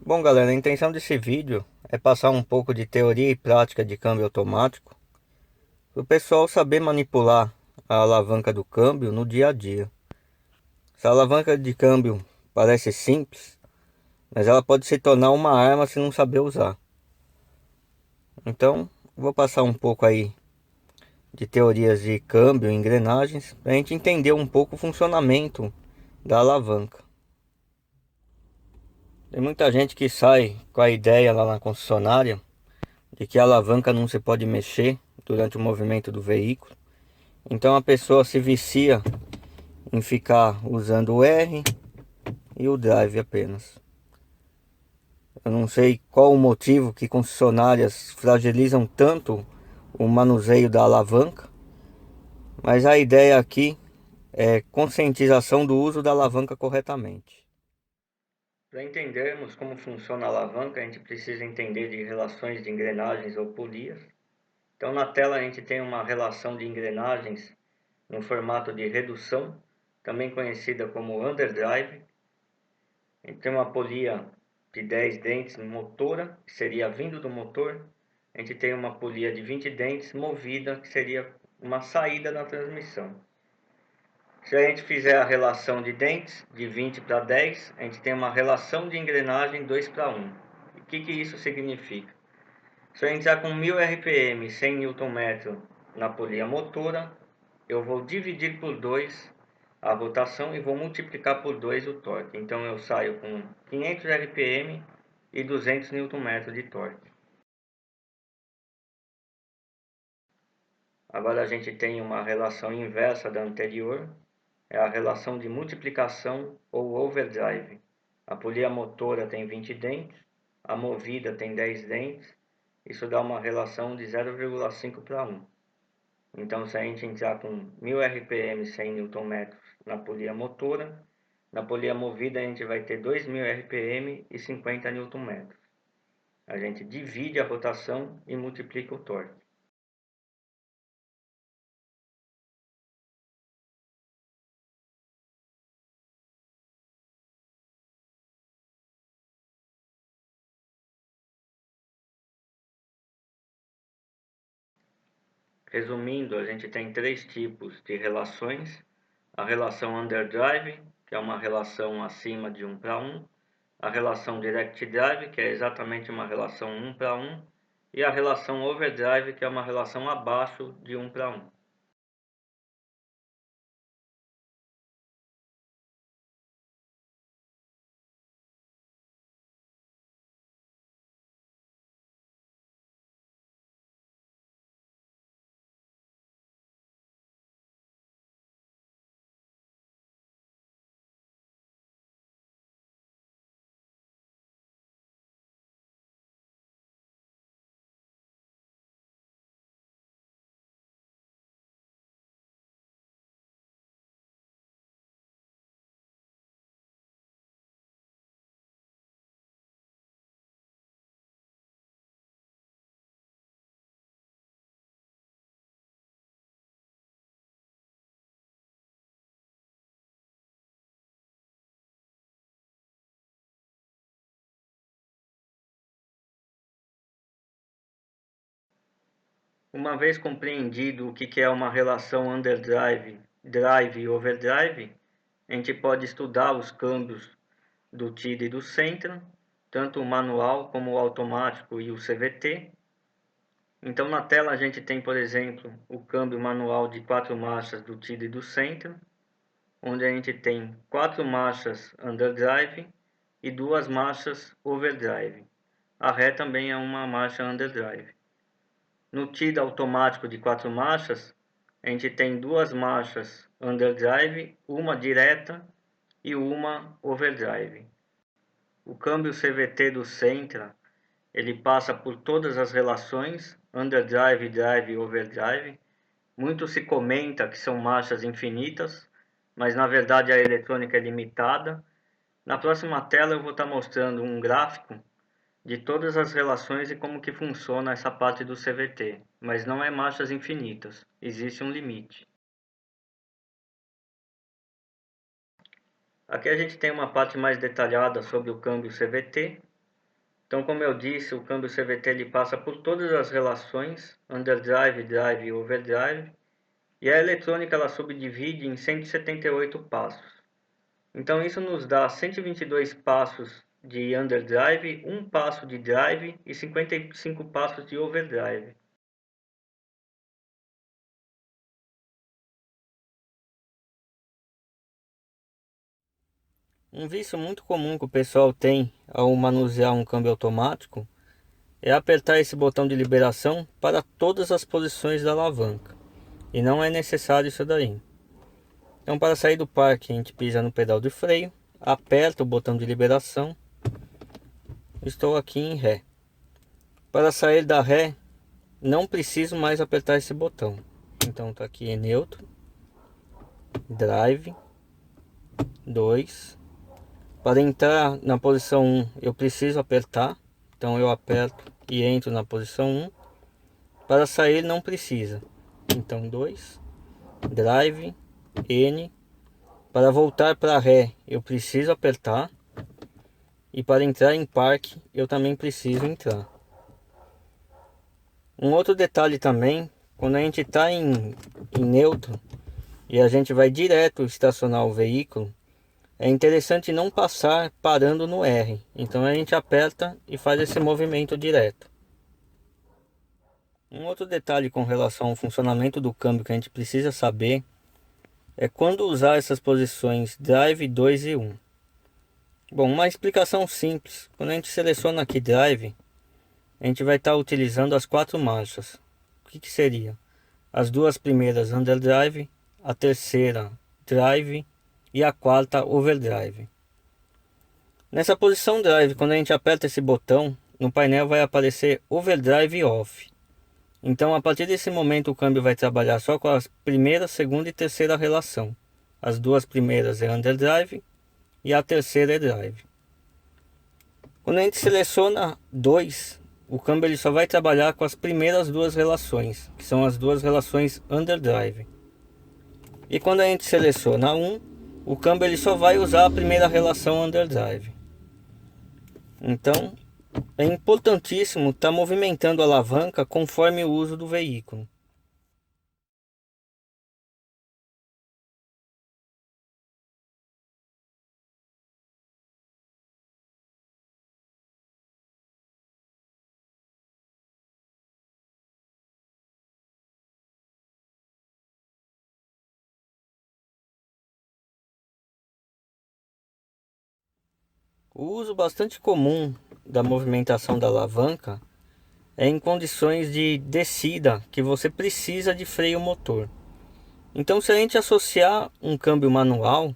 Bom, galera, a intenção desse vídeo é passar um pouco de teoria e prática de câmbio automático para o pessoal saber manipular a alavanca do câmbio no dia a dia. Essa alavanca de câmbio parece simples, mas ela pode se tornar uma arma se não saber usar. Então, vou passar um pouco aí de teorias de câmbio e engrenagens para a gente entender um pouco o funcionamento da alavanca. Tem muita gente que sai com a ideia lá na concessionária de que a alavanca não se pode mexer durante o movimento do veículo. Então a pessoa se vicia em ficar usando o R e o drive apenas. Eu não sei qual o motivo que concessionárias fragilizam tanto o manuseio da alavanca, mas a ideia aqui é conscientização do uso da alavanca corretamente. Para entendermos como funciona a alavanca, a gente precisa entender de relações de engrenagens ou polias. Então na tela a gente tem uma relação de engrenagens no formato de redução, também conhecida como underdrive. A gente tem uma polia de 10 dentes motora, que seria vindo do motor. A gente tem uma polia de 20 dentes movida, que seria uma saída da transmissão. Se a gente fizer a relação de dentes, de 20 para 10, a gente tem uma relação de engrenagem 2 para 1. O que isso significa? Se eu entrar com 1000 RPM, 100 Nm na polia motora, eu vou dividir por 2 a rotação e vou multiplicar por 2 o torque. Então eu saio com 500 RPM e 200 Nm de torque. Agora a gente tem uma relação inversa da anterior, é a relação de multiplicação ou overdrive. A polia motora tem 20 dentes, a movida tem 10 dentes, isso dá uma relação de 0,5 para 1. Então, se a gente entrar com 1000 RPM, 100 Nm na polia motora, na polia movida a gente vai ter 2000 RPM e 50 Nm. A gente divide a rotação e multiplica o torque. Resumindo, a gente tem três tipos de relações. A relação underdrive, que é uma relação acima de 1 para 1. A relação direct drive, que é exatamente uma relação 1 para 1. E a relação overdrive, que é uma relação abaixo de 1 para 1. Uma vez compreendido o que é uma relação underdrive, drive e overdrive, a gente pode estudar os câmbios do TID e do Sentra, tanto o manual como o automático e o CVT. Então na tela a gente tem, por exemplo, o câmbio manual de 4 marchas do TID e do Sentra, onde a gente tem 4 marchas underdrive e 2 marchas overdrive. A ré também é uma marcha underdrive. No TID automático de 4 marchas, a gente tem 2 marchas underdrive, uma direta e uma overdrive. O câmbio CVT do Sentra, ele passa por todas as relações, underdrive, drive e overdrive. Muito se comenta que são marchas infinitas, mas na verdade a eletrônica é limitada. Na próxima tela eu vou estar mostrando um gráfico de todas as relações e como que funciona essa parte do CVT, mas não é marchas infinitas, existe um limite. Aqui a gente tem uma parte mais detalhada sobre o câmbio CVT. Então, como eu disse, o câmbio CVT ele passa por todas as relações, underdrive, drive e overdrive, e a eletrônica ela subdivide em 178 passos. Então isso nos dá 122 passos de underdrive, 1 passo de drive e 55 passos de overdrive. Um vício muito comum que o pessoal tem ao manusear um câmbio automático é apertar esse botão de liberação para todas as posições da alavanca. E não é necessário isso daí. Então, para sair do parque, a gente pisa no pedal de freio, aperta o botão de liberação. Estou aqui em ré. Para sair da ré, não preciso mais apertar esse botão. Então, está aqui em neutro, drive, 2. Para entrar na posição 1, eu preciso apertar. Então, eu aperto e entro na posição 1. Para sair, não precisa. Então, 2, drive, N. Para voltar para ré, eu preciso apertar. E para entrar em parque, eu também preciso entrar. Um outro detalhe também, quando a gente está em neutro e a gente vai direto estacionar o veículo, é interessante não passar parando no R. Então a gente aperta e faz esse movimento direto. Um outro detalhe com relação ao funcionamento do câmbio que a gente precisa saber é quando usar essas posições Drive, 2 e 1. Bom, uma explicação simples. Quando a gente seleciona aqui Drive, a gente vai estar utilizando as 4 marchas. O que seria? As 2 primeiras Underdrive, a terceira Drive e a quarta Overdrive. Nessa posição Drive, quando a gente aperta esse botão, no painel vai aparecer Overdrive Off. Então, a partir desse momento, o câmbio vai trabalhar só com a primeira, segunda e terceira relação. As 2 primeiras é Underdrive e a terceira é Drive. Quando a gente seleciona 2, o câmbio ele só vai trabalhar com as primeiras 2 relações, que são as 2 relações Underdrive. E quando a gente seleciona 1, o câmbio ele só vai usar a primeira relação Underdrive. Então, é importantíssimo estar movimentando a alavanca conforme o uso do veículo. O uso bastante comum da movimentação da alavanca é em condições de descida que você precisa de freio motor. Então, se a gente associar um câmbio manual,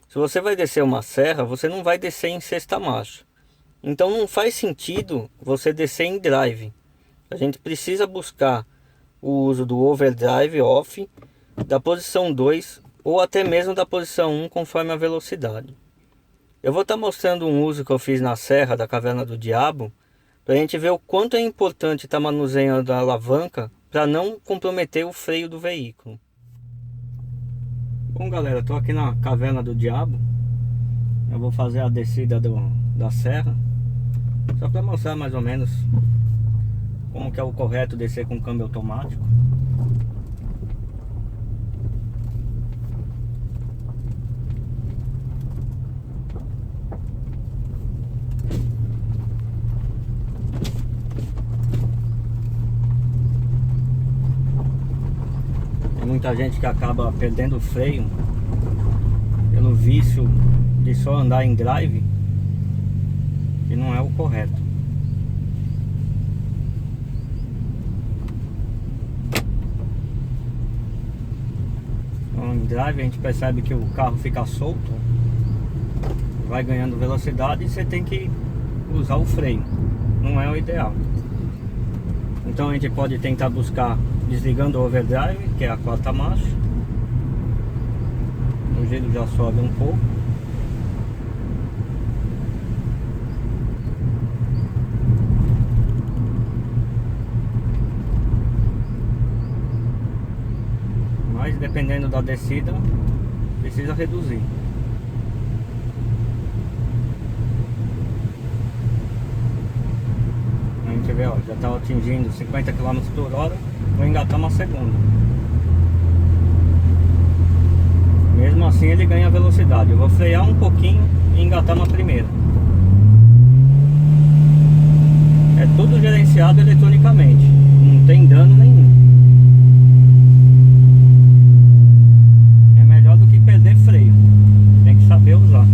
se você vai descer uma serra, você não vai descer em sexta marcha. Então não faz sentido você descer em drive. A gente precisa buscar o uso do overdrive off, da posição 2 ou até mesmo da posição 1 conforme a velocidade. Eu vou estar mostrando um uso que eu fiz na Serra da Caverna do Diabo, para a gente ver o quanto é importante estar manuseando a alavanca para não comprometer o freio do veículo. Bom galera, estou aqui na Caverna do Diabo. Eu vou fazer a descida da serra, só para mostrar mais ou menos como que é o correto descer com câmbio automático. Tem muita gente que acaba perdendo o freio pelo vício de só andar em drive, que não é o correto. Então, em drive a gente percebe que o carro fica solto, vai ganhando velocidade e você tem que usar o freio. Não é o ideal. Então a gente pode tentar buscar desligando o overdrive, que é a 4ª marcha. O giro já sobe um pouco. Mas dependendo da descida, precisa reduzir. vê, ó, já tá atingindo 50 km por hora. Vou engatar uma segunda. Mesmo assim ele ganha velocidade. Eu vou frear um pouquinho e engatar uma primeira. É tudo gerenciado eletronicamente, não tem dano nenhum. É melhor do que perder freio. Tem que saber usar.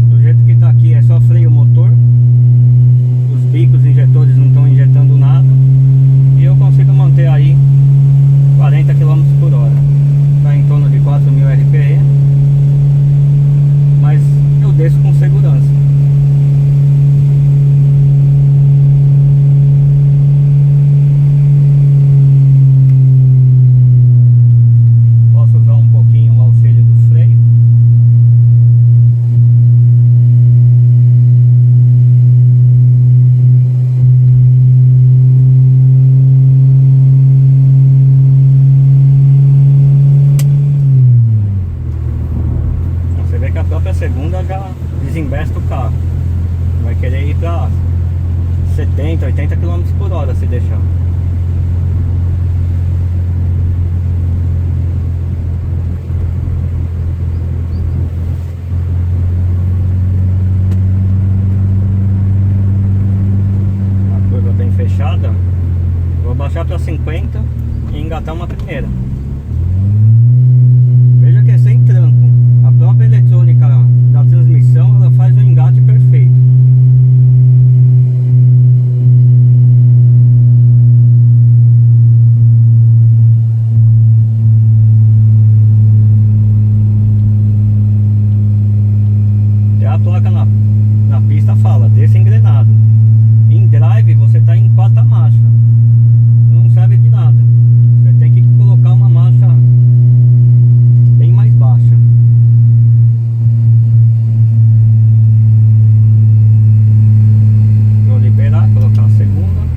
Do jeito que tá aqui é só freio motor. Os bicos injetores não estão injetando nada. E eu consigo manter aí 40 km por hora. Está em torno de 4.000 RPM. Mas eu desço com segurança. Posso usar um pouquinho o auxílio do freio. Você vê que a própria segunda já desembesta o carro. Vai querer ir para 70, 80 km por hora se deixar. Uma curva bem fechada. Vou baixar para 50 e engatar uma primeira. Veja que é sem tranco. A própria eletrônica da transmissão, ela faz o engate perfeito. Até a placa na pista fala, desça engrenado. Em drive você está em quarta marcha. Não serve de nada. Você tem que colocar uma marcha bem mais baixa. Vou liberar, colocar a segunda.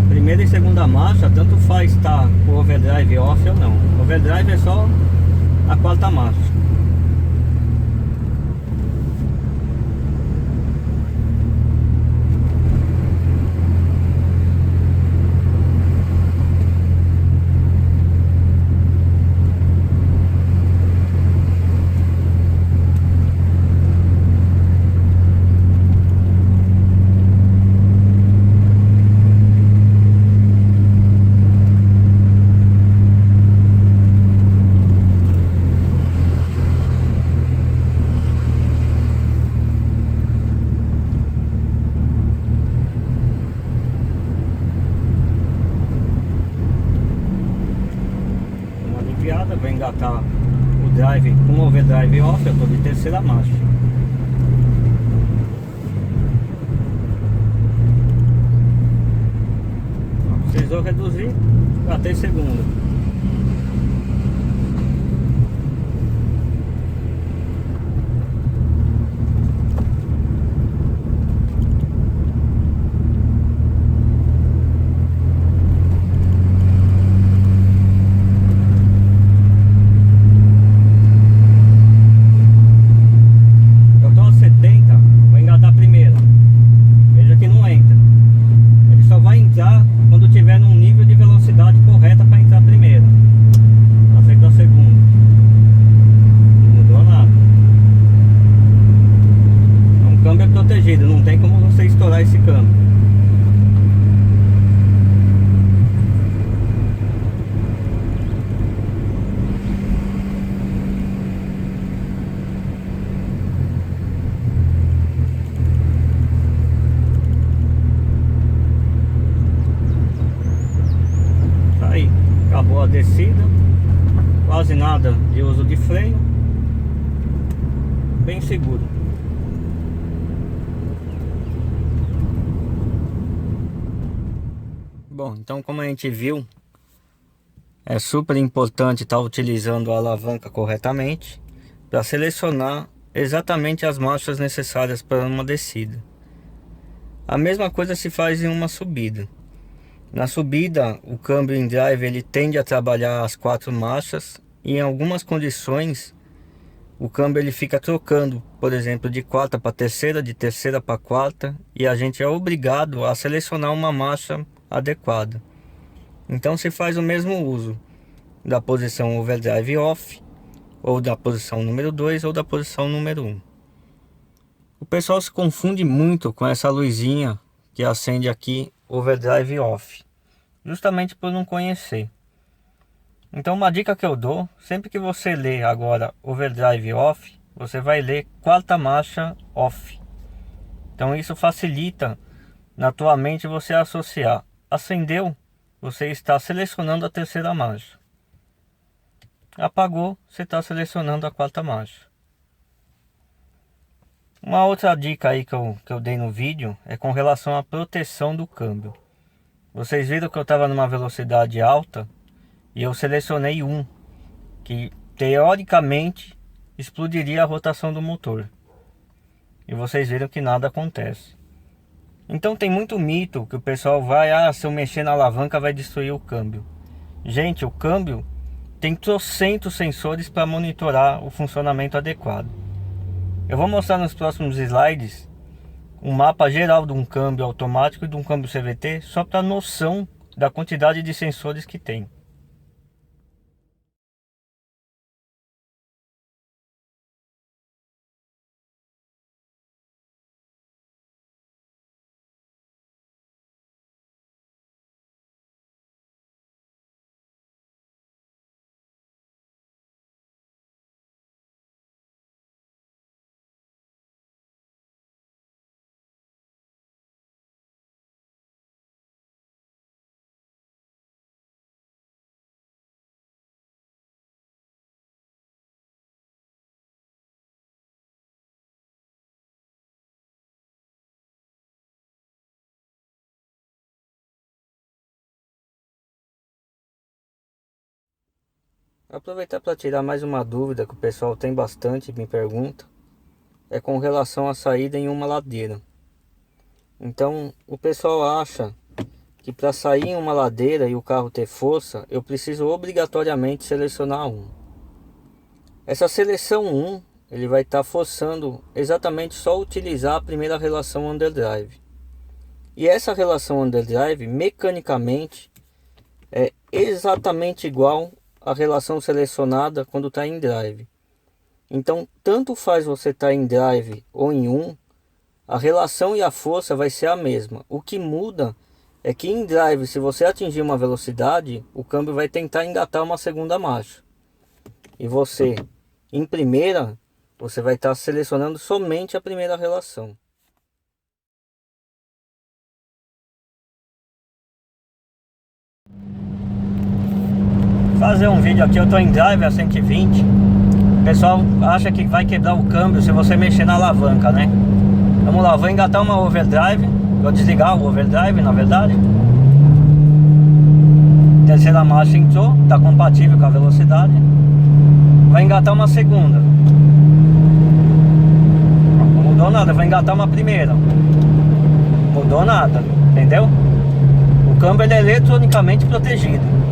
Primeira e segunda marcha, tanto faz estar com o overdrive off ou não. Overdrive é só a quarta marcha. Vou engatar o drive com o overdrive off. Eu estou de terceira marcha. Precisou reduzir para ter segunda. Quando tiver num nível de velocidade correta para entrar primeiro. Passei para a segunda. Não mudou nada. Então, o câmbio é protegido, não tem como você estourar esse câmbio. Acabou a descida, quase nada de uso de freio. bem seguro. Bom, então como a gente viu, é super importante estar utilizando a alavanca corretamente para selecionar exatamente as marchas necessárias para uma descida. A mesma coisa se faz em uma subida. Na subida, o câmbio em drive ele tende a trabalhar as 4 marchas e em algumas condições o câmbio ele fica trocando, por exemplo, de quarta para terceira, de terceira para quarta, e a gente é obrigado a selecionar uma marcha adequada. Então se faz o mesmo uso da posição overdrive off, ou da posição número 2 ou da posição número 1. O pessoal se confunde muito com essa luzinha que acende aqui overdrive off, justamente por não conhecer. Então uma dica que eu dou, sempre que você lê agora overdrive off, você vai ler quarta marcha off. Então isso facilita na tua mente você associar. Acendeu, você está selecionando a terceira marcha. Apagou, você está selecionando a quarta marcha. Uma outra dica aí que eu dei no vídeo é com relação à proteção do câmbio. Vocês viram que eu estava numa velocidade alta e eu selecionei 1, que teoricamente explodiria a rotação do motor. E vocês viram que nada acontece. Então tem muito mito que o pessoal vai, se eu mexer na alavanca vai destruir o câmbio. Gente, o câmbio tem trocentos sensores para monitorar o funcionamento adequado. Eu vou mostrar nos próximos slides um mapa geral de um câmbio automático e de um câmbio CVT, só para noção da quantidade de sensores que tem. Aproveitar para tirar mais uma dúvida que o pessoal tem bastante, me pergunta, é com relação à saída em uma ladeira. Então o pessoal acha que para sair em uma ladeira e o carro ter força, eu preciso obrigatoriamente selecionar 1. Essa seleção 1, ele vai estar forçando exatamente só utilizar a primeira relação underdrive. E essa relação underdrive, mecanicamente, é exatamente igual à relação selecionada quando está em drive. Então, tanto faz você estar em drive ou em 1, a relação e a força vai ser a mesma. O que muda é que em drive, se você atingir uma velocidade, o câmbio vai tentar engatar uma segunda marcha. E você, em primeira, você vai estar selecionando somente a primeira relação. Fazer um vídeo aqui, eu estou em drive a 120. O pessoal acha que vai quebrar o câmbio se você mexer na alavanca, né? Vamos lá, vou engatar uma overdrive. Vou desligar o overdrive, na verdade. Terceira marcha entrou, está compatível com a velocidade. Vou engatar uma segunda. Não mudou nada, vou engatar uma primeira. Mudou nada, entendeu? O câmbio ele é eletronicamente protegido.